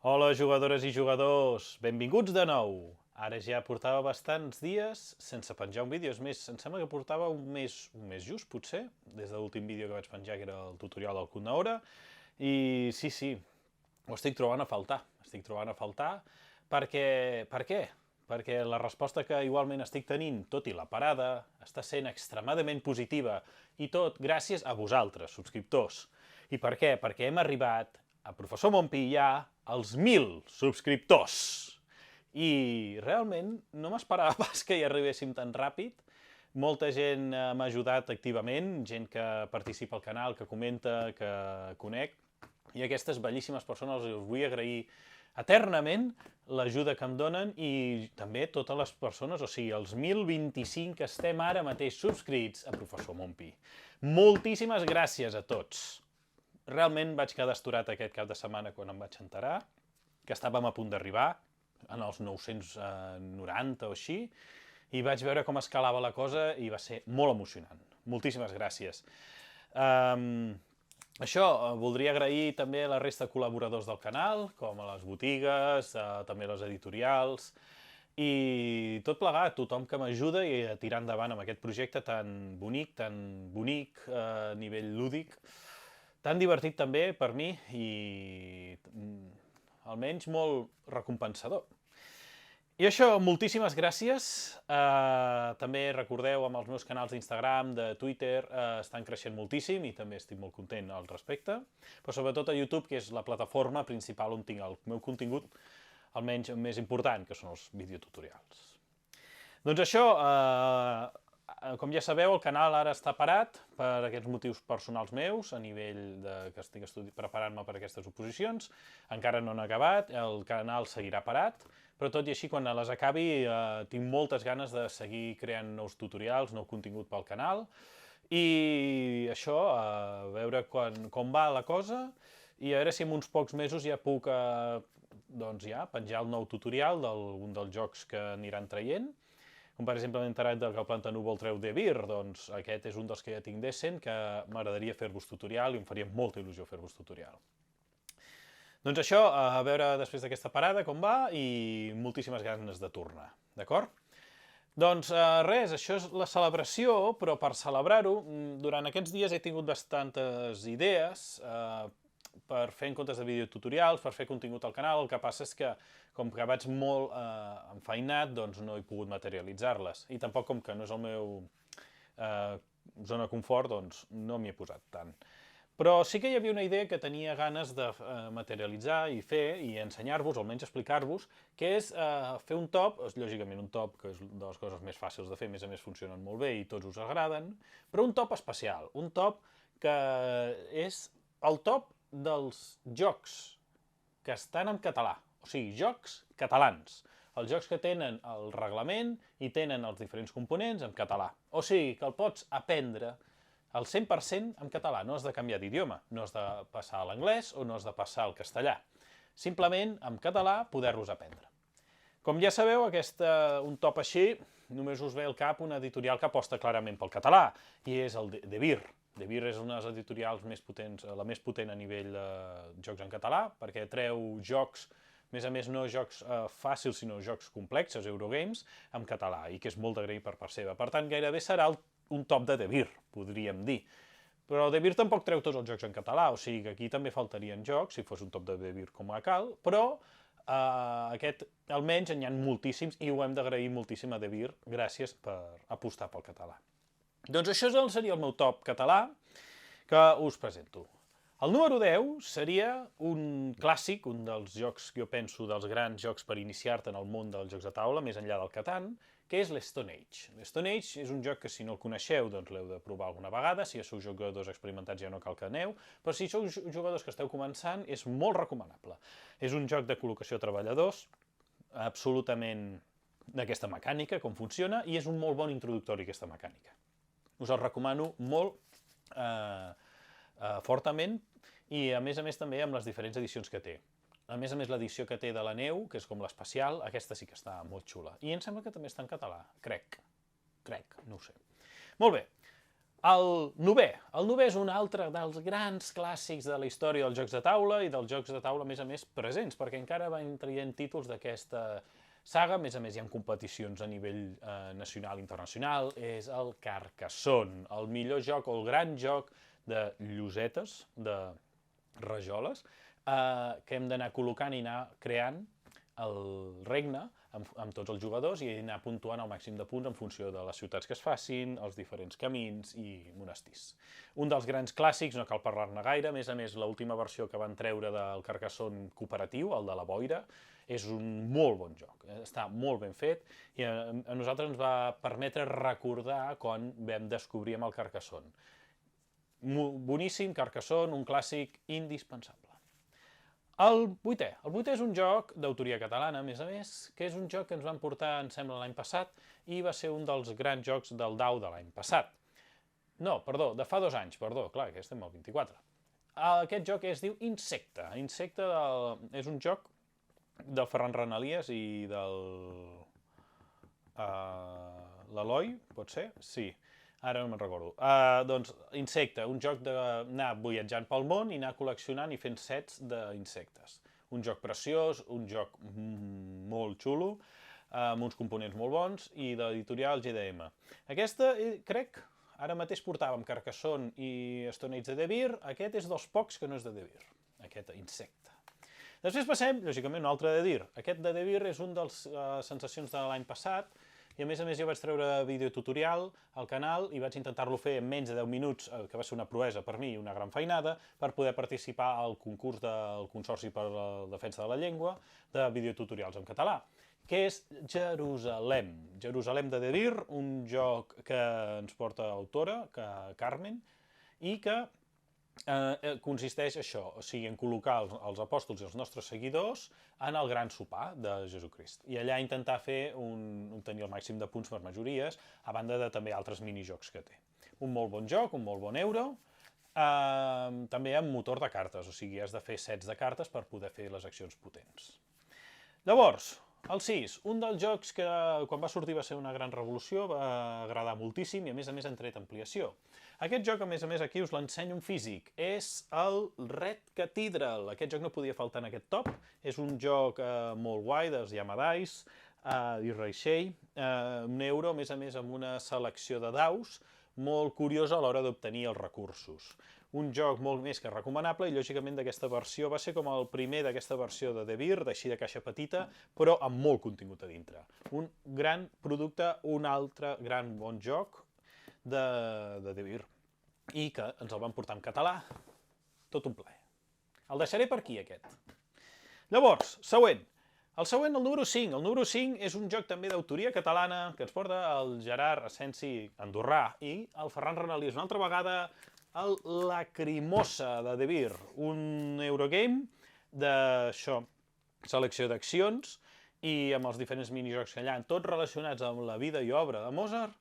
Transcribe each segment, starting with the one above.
Hola, jugadores i jugadors! Benvinguts de nou! Ara ja portava bastants dies sense penjar un vídeo. És més, em sembla que portava un mes just, potser, des de l'últim vídeo que vaig penjar, que era el tutorial del Kunahora. I sí, ho estic trobant a faltar. Estic trobant a faltar perquè... Per què? Perquè la resposta que igualment estic tenint, tot i la parada, està sent extremadament positiva. I tot gràcies a vosaltres, subscriptors. I per què? Perquè hem arribat a Professor Montpi ja als 1.000 subscriptors. I realment no m'esperava pas que hi arribéssim tan ràpid. Molta gent m'ha ajudat activament, gent que participa al canal, que comenta, que conec. I aquestes bellíssimes persones us vull agrair eternament l'ajuda que em donen i també totes les persones, o sigui, els 1.025 que estem ara mateix subscrits a Professor Montpi. Moltíssimes gràcies a tots. Realment vaig quedar astorat aquest cap de setmana quan em vaig enterar que estàvem a punt d'arribar en els 990 o així, i vaig veure com escalava la cosa i va ser molt emocionant. Moltíssimes gràcies. Això, voldria agrair també a la resta de col·laboradors del canal, com a les botigues, també a les editorials, i tot plegat, tothom que m'ajuda a tirar endavant amb aquest projecte tan bonic a nivell lúdic, tan divertit també per mi i almenys molt recompensador. I això, moltíssimes gràcies. També recordeu, amb els meus canals d'Instagram, de Twitter, estan creixent moltíssim i també estic molt content al respecte. Però sobretot a YouTube, que és la plataforma principal on tinc el meu contingut, almenys més important, que són els videotutorials. Doncs això, com ja sabeu, el canal ara està parat per aquests motius personals meus, a nivell que estic preparant-me per aquestes oposicions. Encara no han acabat, el canal seguirà parat, però tot i així, quan les acabi, tinc moltes ganes de seguir creant nous tutorials, nou contingut pel canal. I això, a veure com va la cosa, i a veure si en uns pocs mesos ja puc penjar el nou tutorial d'algun dels jocs que aniran traient. Com per exemple m'he enterat que el Planta Núvol treu The Beer, doncs aquest és un dels que ja tinc decent, que m'agradaria fer-vos tutorial i em faria molta il·lusió fer-vos tutorial. Doncs això, a veure després d'aquesta parada com va i moltíssimes ganes de tornar, d'acord? Doncs res, això és la celebració, però per celebrar-ho, durant aquests dies he tingut bastantes idees per fer en comptes de videotutorials, per fer contingut al canal. El que passa és que, com que vaig molt enfeinat, doncs no he pogut materialitzar-les. I tampoc, com que no és el meu zona de confort, doncs no m'hi he posat tant. Però sí que hi havia una idea que tenia ganes de materialitzar i fer, i ensenyar-vos, almenys explicar-vos, que és fer un top, lògicament un top que és de les coses més fàcils de fer, a més funcionen molt bé i tots us agraden, però un top especial, un top que és el top dels jocs que estan en català, o sigui, jocs catalans. Els jocs que tenen el reglament i tenen els diferents components en català. O sigui, que el pots aprendre al 100% en català. No has de canviar d'idioma, no has de passar a l'anglès o no has de passar al castellà. Simplement, en català, poder-los aprendre. Com ja sabeu, un top així, només us ve al cap una editorial que aposta clarament pel català, i és el The Beer. The Beer és una de les editorials més potents, la més potent a nivell de jocs en català, perquè treu jocs, a més no jocs fàcils, sinó jocs complexos, Eurogames, en català, i que és molt d'agrair per part seva. Per tant, gairebé serà un top de The Beer, podríem dir. Però The Beer tampoc treu tots els jocs en català, o sigui que aquí també faltarien jocs, si fos un top de The Beer com a cal, però aquest almenys n'hi ha moltíssims i ho hem d'agrair moltíssim a The Beer, gràcies per apostar pel català. Doncs això seria el meu top català que us presento. El número 10 seria un clàssic, un dels jocs que jo penso dels grans jocs per iniciar-te en el món dels jocs de taula, més enllà del Catan, que és l'Stone Age. L'Stone Age és un joc que si no el coneixeu doncs l'heu de provar alguna vegada, si sou jugadors experimentats ja no cal que aneu, però si sou jugadors que esteu començant és molt recomanable. És un joc de col·locació de treballadors, absolutament d'aquesta mecànica, com funciona, i és un molt bon introductori aquesta mecànica. Us el recomano molt fortament i a més també amb les diferents edicions que té. A més l'edició que té de la neu, que és com l'especial, aquesta sí que està molt xula. I em sembla que també està en català, crec, no ho sé. Molt bé, El novè. El novè és un altre dels grans clàssics de la història dels jocs de taula i dels jocs de taula, a més, presents, perquè encara van traient títols d'aquesta saga, a més, hi ha competicions a nivell nacional i internacional, és el Carcassonne, el millor joc o el gran joc de llosetes, de rajoles, que hem d'anar col·locant i anar creant el regne amb tots els jugadors i anar puntuant el màxim de punts en funció de les ciutats que es facin, els diferents camins i monestirs. Un dels grans clàssics, no cal parlar-ne gaire, a més, l'última versió que van treure del Carcassonne cooperatiu, el de la boira, és un molt bon joc, està molt ben fet i a nosaltres ens va permetre recordar quan vam descobrir el Carcassonne. Boníssim, Carcassonne, un clàssic indispensable. El vuitè és un joc d'autoria catalana, a més, que és un joc que ens van portar, em sembla, l'any passat i va ser un dels grans jocs del DAU de l'any passat. No, perdó, de fa 2 anys, clar, que estem al 24. Aquest joc es diu Insecta. Insecta és un joc del Ferran Renalies i del l'Eloi, pot ser? Sí. Ara no me'n recordo. Doncs Insecta, un joc d'anar viatjant pel món i anar col·leccionant i fent sets d'insectes. Un joc preciós, un joc molt xulo, amb uns components molt bons i de l'editorial GDM. Aquesta, crec, ara mateix portàvem Carcassonne i Stone Age de De Beer, aquest és dels pocs que no és de De Beer, aquest Insecta. Després passem, lògicament, un altre de Dir. Aquest de De Beer és un dels sensacions de l'any passat, i a més jo vaig treure videotutorial al canal i vaig intentar-lo fer en menys de 10 minuts, que va ser una proesa per mi i una gran feinada, per poder participar al concurs del Consorci per la Defensa de la Llengua de videotutorials en català, que és Jerusalem. Jerusalem de De Beer, un joc que ens porta autora, Carmen, i que consisteix això, o sigui, en col·locar els apòstols i els nostres seguidors en el gran sopar de Jesucrist. I allà intentar fer obtenir el màxim de punts per majories, a banda de també altres minijocs que té. Un molt bon joc, un molt bon euro, també amb motor de cartes, o sigui, has de fer sets de cartes per poder fer les accions potents. Llavors, el 6, un dels jocs que quan va sortir va ser una gran revolució, va agradar moltíssim i a més han tret ampliació. Aquest joc, a més, aquí us l'ensenyo en físic, és el Red Cathedral. Aquest joc no podia faltar en aquest top, és un joc molt guai dels Yamadais, d'Irraixell, un euro, a més, amb una selecció de daus, molt curiosa a l'hora d'obtenir els recursos. Un joc molt més que recomanable i, lògicament, d'aquesta versió va ser com el primer d'aquesta versió de De Beer, d'així de caixa petita, però amb molt contingut a dintre. Un gran producte, un altre gran bon joc de De Beer i que ens el van portar en català, tot un plaer. El deixaré per aquí, aquest. Llavors, següent. El següent, el número 5. El número 5 és un joc també d'autoria catalana que ens porta el Gerard Asensi andorrà i el Ferran Renalies. Una altra vegada, el Lacrimosa de De Beer, un Eurogame d'això, selecció d'accions i amb els diferents minijocs que hi ha, tots relacionats amb la vida i obra de Mozart,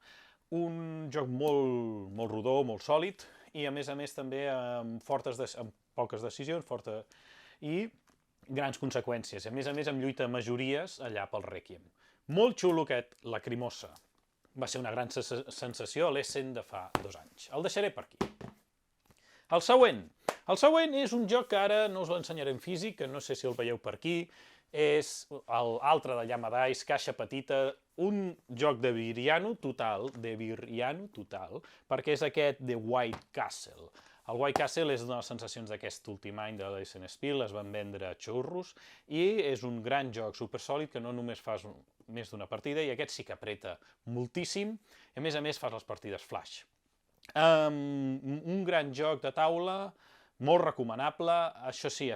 un joc molt rodó, molt sòlid i a més també amb poques decisions i grans conseqüències. A més amb lluita a majories allà pel Rèquiem. Molt xulo aquest Lacrimosa. Va ser una gran sensació a l'Essen de fa 2 anys. El deixaré per aquí. El següent. El següent és un joc que ara no us l'ensenyaré en físic, que no sé si el veieu per aquí. És l'altre de Yamadais, caixa petita, un joc de Beeriano total, perquè és aquest The White Castle. El White Castle és una de les sensacions d'aquest últim any de l'Essen Spiel, es van vendre xurros, i és un gran joc supersòlid que no només fas més d'una partida, i aquest sí que apreta moltíssim, i a més fas les partides flash. Un gran joc de taula, molt recomanable, això sí,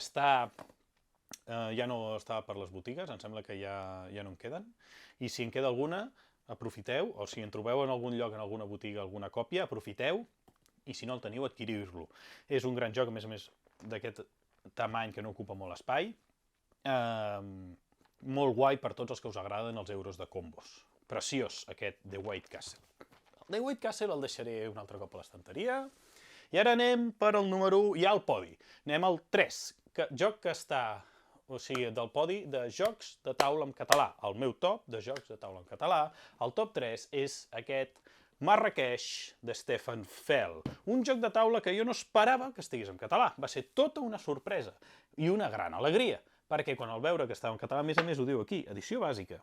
ja no està per les botigues, em sembla que ja no en queden, i si en queda alguna, aprofiteu, o si en trobeu en algun lloc, en alguna botiga, alguna còpia, aprofiteu, i si no el teniu, adquiriu-lo. És un gran joc, a més d'aquest tamany que no ocupa molt espai, molt guai per tots els que us agraden els euros de combos. Preciós, aquest The White Castle. El The White Castle el deixaré un altre cop a l'estanteria, i ara anem per al número 1, ja al podi. Anem al 3, joc que està, o sigui, del podi de jocs de taula en català. El meu top de jocs de taula en català, el top 3 és aquest Marrakeix, de Stefan Feld. Un joc de taula que jo no esperava que estigués en català. Va ser tota una sorpresa i una gran alegria, perquè quan el veure que estava en català, a més ho diu aquí, edició bàsica.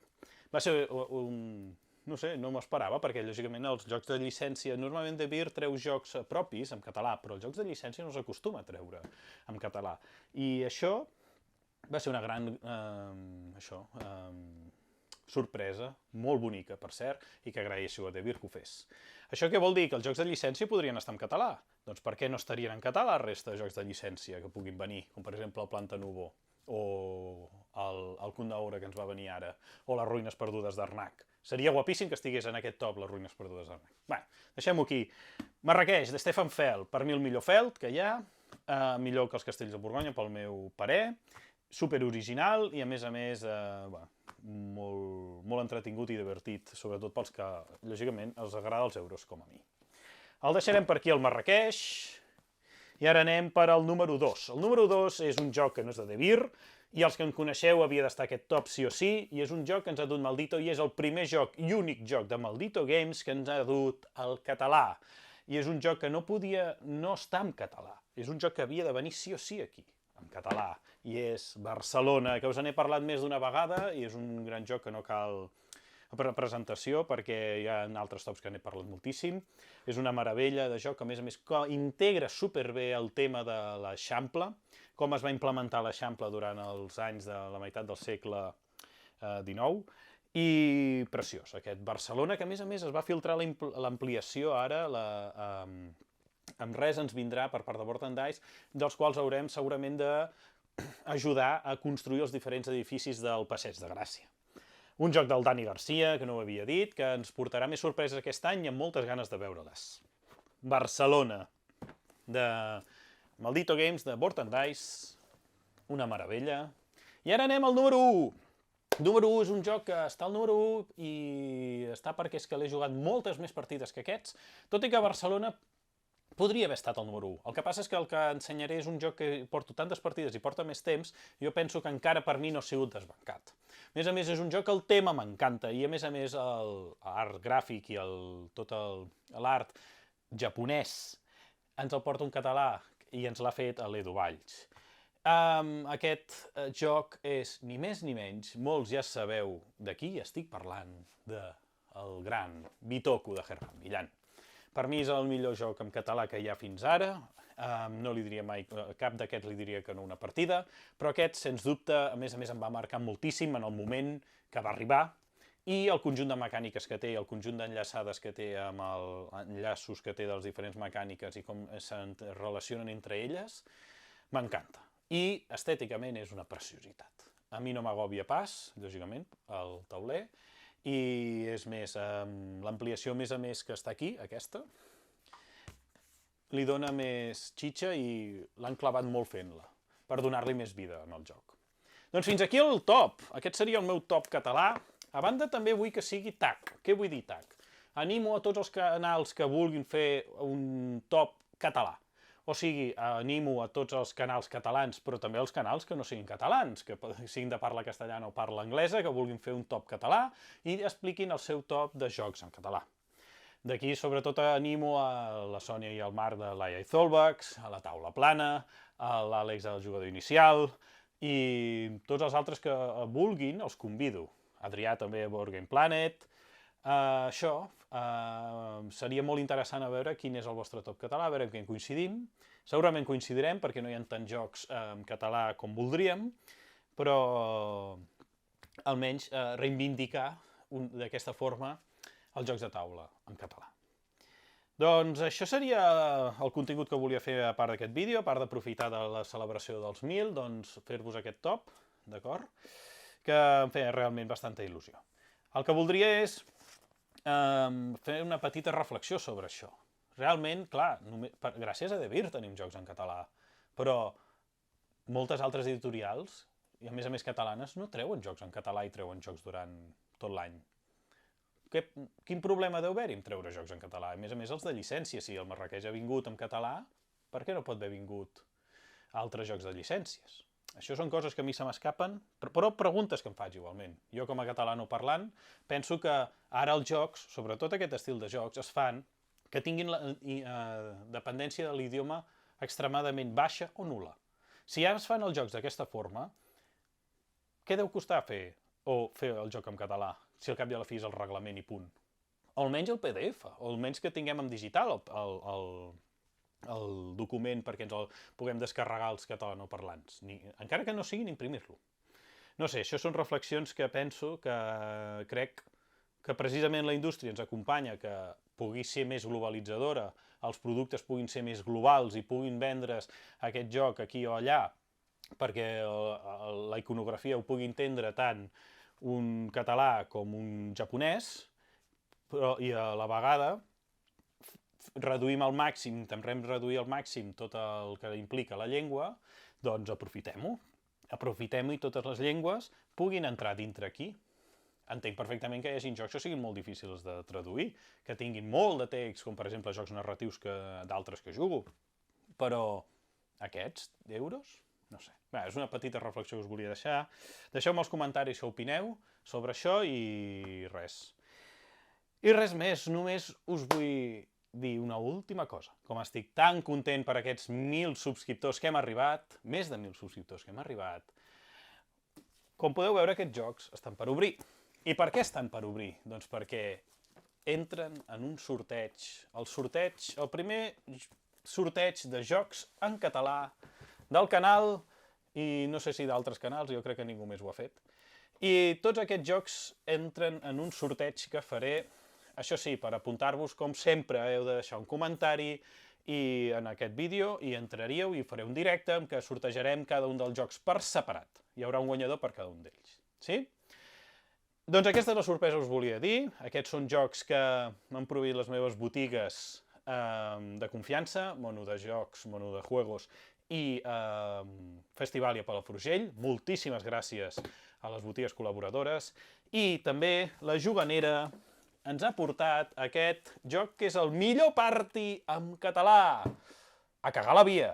Va ser un... no sé, no m'ho esperava, perquè lògicament els jocs de llicència, normalment De Beer treu jocs propis en català, però els jocs de llicència no s'acostuma a treure en català. I això va ser una gran sorpresa, molt bonica, per cert, i que agraeixo a De Beer que ho fes. Això què vol dir? Que els jocs de llicència podrien estar en català. Doncs per què no estarien en català la resta de jocs de llicència que puguin venir, com per exemple el Planta Nubo, o el Cunt d'Aure que ens va venir ara, o les Ruïnes Perdudes d'Arnac. Seria guapíssim que estigués en aquest top, les Ruïnes Perdudes d'Arnac. Bé, deixem-ho aquí. Marrakeix, de Stefan Feld. Per mi el millor Feld que hi ha, millor que els Castells de Borgonya, pel meu parer, super original i a més, molt entretingut i divertit, sobretot pels que, lògicament, els agrada els euros, com a mi. El deixarem per aquí, el Marrakeix, i ara anem per al número 2. El número 2 és un joc que no és de De Beer, i els que en coneixeu havia d'estar aquest top sí o sí, i és un joc que ens ha dut Maldito, i és el primer joc i únic joc de Maldito Games que ens ha dut al català. I és un joc que no podia no estar en català. És un joc que havia de venir sí o sí aquí, en català. I és Barcelona, que us n'he parlat més d'una vegada, i és un gran joc que no cal presentació, perquè hi ha altres tops que n'he parlat moltíssim. És una meravella de joc que, a més, integra superbé el tema de l'Eixample, com es va implementar l'Eixample durant els anys de la meitat del segle XIX, i preciós, aquest Barcelona, que a més es va filtrar l'ampliació ara, amb res ens vindrà per part de Board and Dice, dels quals haurem segurament d'ajudar a construir els diferents edificis del Passeig de Gràcia. Un joc del Dani Garcia, que no ho havia dit, que ens portarà més sorpreses aquest any i amb moltes ganes de veure-les. Barcelona, de Maldito Games, de Board and Dice, una meravella. I ara anem al número 1. Número 1 és un joc que està al número 1 i està perquè és que l'he jugat moltes més partides que aquests, tot i que Barcelona podria haver estat el número 1. El que passa és que el que ensenyaré és un joc que porto tantes partides i porta més temps, jo penso que encara per mi no ha sigut desbancat. A més, és un joc que el tema m'encanta i a més l'art gràfic i tot l'art japonès ens el porta un català i ens l'ha fet l'Edu Valls. Aquest joc és ni més ni menys, molts ja sabeu de qui estic parlant, del gran Bitoku de Germán Millán. Per mi és el millor joc en català que hi ha fins ara, no li diria mai, cap d'aquests li diria que no una partida, però aquest, sens dubte, a més em va marcar moltíssim en el moment que va arribar, i el conjunt de mecàniques que té, el conjunt d'enllaçades que té, amb els enllaços que té de les diferents mecàniques i com se relacionen entre elles, m'encanta. I estèticament és una preciositat. A mi no m'agòbia pas, lògicament, el tauler, i és més, l'ampliació a més que està aquí, aquesta, li dona més xitxa i l'han clavat molt fent-la, per donar-li més vida en el joc. Doncs fins aquí el top. Aquest seria el meu top català. A banda també vull que sigui TAC. Què vull dir TAC? Animo a tots els canals que vulguin fer un top català. O sigui, animo a tots els canals catalans, però també els canals que no siguin catalans, que siguin de parla castellana o parla anglesa, que vulguin fer un top català i expliquin el seu top de jocs en català. D'aquí, sobretot, animo a la Sònia i el Marc de l'Aia i Zolbax, a la Taula Plana, a l'Àlex del Jugador Inicial, i tots els altres que vulguin els convido. Adrià també a Board Game Planet. Això seria molt interessant a veure quin és el vostre top català, a veure en què coincidim. Segurament coincidirem perquè no hi ha tants jocs en català com voldríem, però almenys reivindicar d'aquesta forma els jocs de taula en català. Doncs això seria el contingut que volia fer a part d'aquest vídeo, a part d'aprofitar de la celebració dels 1000, doncs fer-vos aquest top, d'acord? Que em feia realment bastanta il·lusió. El que voldria és fer una petita reflexió sobre això. Realment, clar, gràcies a De Beer tenim jocs en català, però moltes altres editorials, i a més catalanes, no treuen jocs en català i treuen jocs durant tot l'any. Quin problema deu haver-hi en treure jocs en català? A més els de llicència, si el Marrakeix ha vingut en català, per què no pot haver vingut altres jocs de llicències? Això són coses que a mi se m'escapen, però preguntes que em faig igualment. Jo, com a catalanoparlant, penso que ara els jocs, sobretot aquest estil de jocs, es fan que tinguin la dependència de l'idioma extremadament baixa o nul·la. Si ja es fan els jocs d'aquesta forma, què deu costar fer el joc en català, si al cap i a la fi és el reglament i punt? O almenys el PDF, o almenys que tinguem en digital el document perquè ens el puguem descarregar els catalanoparlants, encara que no siguin imprimir-lo. No sé, això són reflexions que penso que crec que precisament la indústria ens acompanya, que pugui ser més globalitzadora, els productes puguin ser més globals i puguin vendre's aquest joc aquí o allà, perquè la iconografia ho pugui entendre tant un català com un japonès, i a la vegada reduïm al màxim, intentarem reduir al màxim tot el que implica la llengua, doncs aprofitem-ho. Aprofitem-ho i totes les llengües puguin entrar dintre aquí. Entenc perfectament que hi hagi jocs que siguin molt difícils de traduir, que tinguin molt de text, com per exemple jocs narratius d'altres que jugo. Però aquests d'euros? No sé. Bé, és una petita reflexió que us volia deixar. Deixeu-me als comentaris què opineu sobre això i res. I res més, només us vull dir una última cosa. Com estic tan content per aquests 1.000 subscriptors que hem arribat, més de 1.000 subscriptors que hem arribat, com podeu veure, aquests jocs estan per obrir. I per què estan per obrir? Doncs perquè entren en un sorteig. El primer sorteig de jocs en català del canal, i no sé si d'altres canals, jo crec que ningú més ho ha fet. I tots aquests jocs entren en un sorteig que faré. Això sí, per apuntar-vos, com sempre, heu de deixar un comentari en aquest vídeo i entraríeu i faré un directe en què sortejarem cada un dels jocs per separat. Hi haurà un guanyador per cada un d'ells. Sí? Doncs aquesta és la sorpresa que us volia dir. Aquests són jocs que m'han proveït les meves botigues de confiança, Mono de Jocs, Mono de Juegos i Festivalia Palafrugell. Moltíssimes gràcies a les botigues col·laboradores. I també la Juganera ens ha portat aquest joc que és el millor party en català. A cagar la via.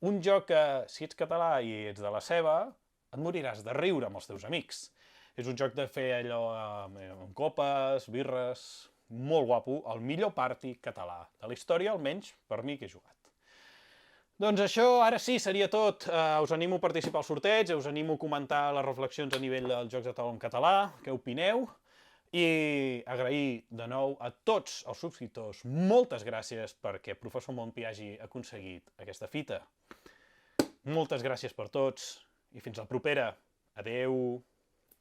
Un joc que, si ets català i ets de la Ceba, et moriràs de riure amb els teus amics. És un joc de fer allò amb copes, birres, molt guapo, el millor party català de la història, almenys per mi que he jugat. Doncs això, ara sí, seria tot. Us animo a participar al sorteig, us animo a comentar les reflexions a nivell dels jocs de taula en català, què opineu, i agrair de nou a tots els subscriptors. Moltes gràcies perquè Professor Montpi hagi aconseguit aquesta fita. Moltes gràcies per tots i fins la propera. Adeu!